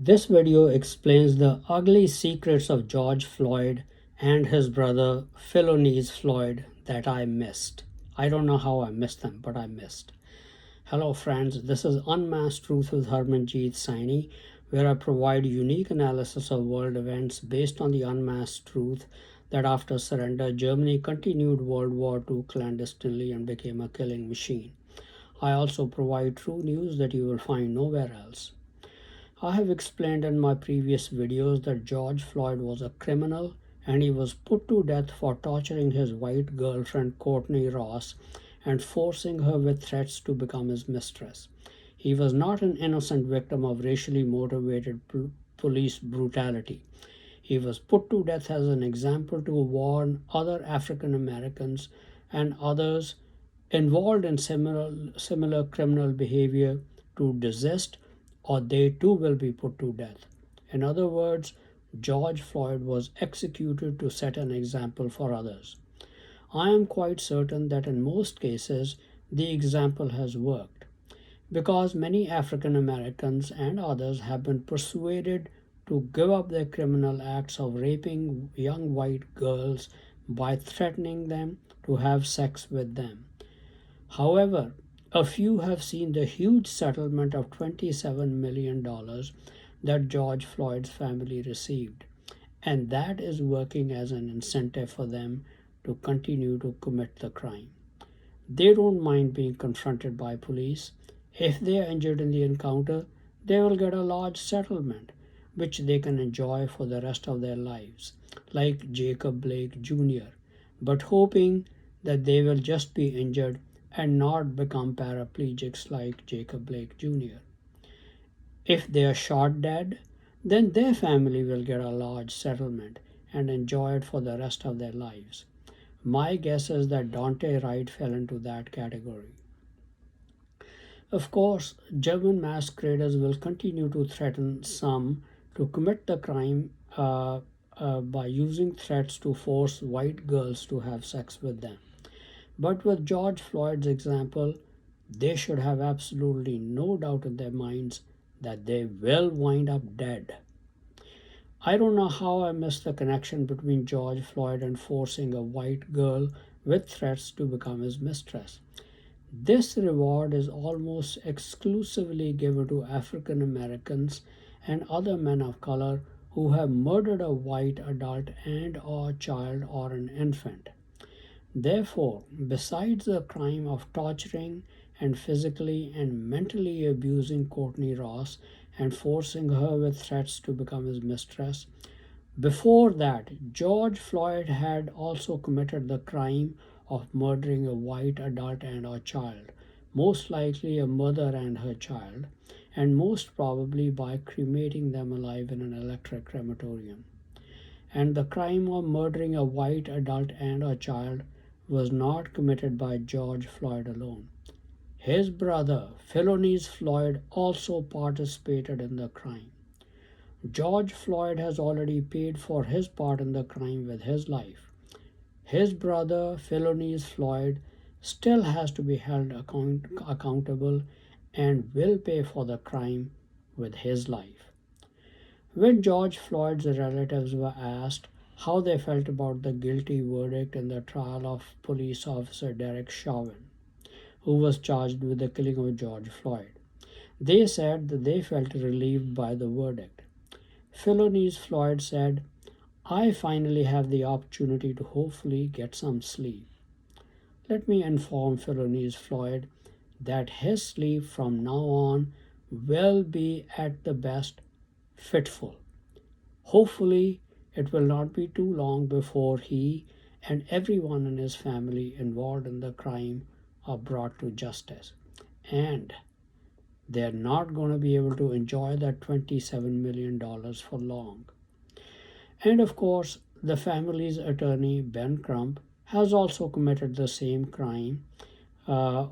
This video explains the ugly secrets of George Floyd and his brother Philonise Floyd that I missed. I don't know how I missed them, but I missed. Hello friends, this is Unmasked Truth with Harmanjeet Saini, where I provide unique analysis of world events based on the unmasked truth that after surrender, Germany continued World War II clandestinely and became a killing machine. I also provide true news that you will find nowhere else. I have explained in my previous videos that George Floyd was a criminal and he was put to death for torturing his white girlfriend Courtney Ross and forcing her with threats to become his mistress. He was not an innocent victim of racially motivated police brutality. He was put to death as an example to warn other African Americans and others involved in similar criminal behavior to desist, or they too will be put to death. In other words, George Floyd was executed to set an example for others. I am quite certain that in most cases the example has worked because many African Americans and others have been persuaded to give up their criminal acts of raping young white girls by threatening them to have sex with them. However, a few have seen the huge settlement of $27 million that George Floyd's family received, and that is working as an incentive for them to continue to commit the crime. They don't mind being confronted by police. If they are injured in the encounter, they will get a large settlement, which they can enjoy for the rest of their lives, like Jacob Blake Jr., but hoping that they will just be injured and not become paraplegics like Jacob Blake Jr. If they are shot dead, then their family will get a large settlement and enjoy it for the rest of their lives. My guess is that Dante Wright fell into that category. Of course, German masqueraders will continue to threaten some to commit the crime by using threats to force white girls to have sex with them. But with George Floyd's example, they should have absolutely no doubt in their minds that they will wind up dead. I don't know how I missed the connection between George Floyd and forcing a white girl with threats to become his mistress. This reward is almost exclusively given to African Americans and other men of color who have murdered a white adult and or child or an infant. Therefore, besides the crime of torturing and physically and mentally abusing Courtney Ross and forcing her with threats to become his mistress, before that, George Floyd had also committed the crime of murdering a white adult and a child, most likely a mother and her child, and most probably by cremating them alive in an electric crematorium. And the crime of murdering a white adult and a child was not committed by George Floyd alone. His brother, Philonise Floyd, also participated in the crime. George Floyd has already paid for his part in the crime with his life. His brother, Philonise Floyd, still has to be held accountable and will pay for the crime with his life. When George Floyd's relatives were asked how they felt about the guilty verdict in the trial of police officer Derek Chauvin, who was charged with the killing of George Floyd, they said that they felt relieved by the verdict. Philonise Floyd said, "I finally have the opportunity to hopefully get some sleep." Let me inform Philonise Floyd that his sleep from now on will be at the best fitful. Hopefully, it will not be too long before he and everyone in his family involved in the crime are brought to justice. And they're not going to be able to enjoy that $27 million for long. And of course, the family's attorney, Ben Crump, has also committed the same crime uh,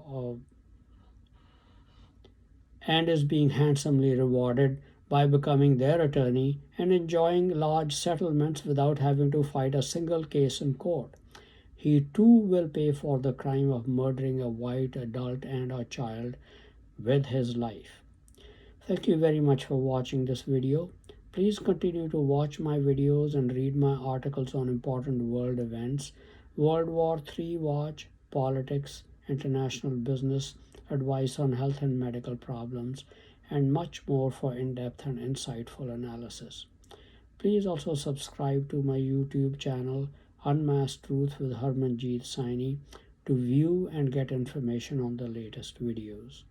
and is being handsomely rewarded by becoming their attorney and enjoying large settlements without having to fight a single case in court. He too will pay for the crime of murdering a white adult and a child with his life. Thank you very much for watching this video. Please continue to watch my videos and read my articles on important world events, World War III watch, politics, international business, advice on health and medical problems, and much more for in-depth and insightful analysis. Please also subscribe to my YouTube channel, Unmasked Truth with Harmanjeet Saini, to view and get information on the latest videos.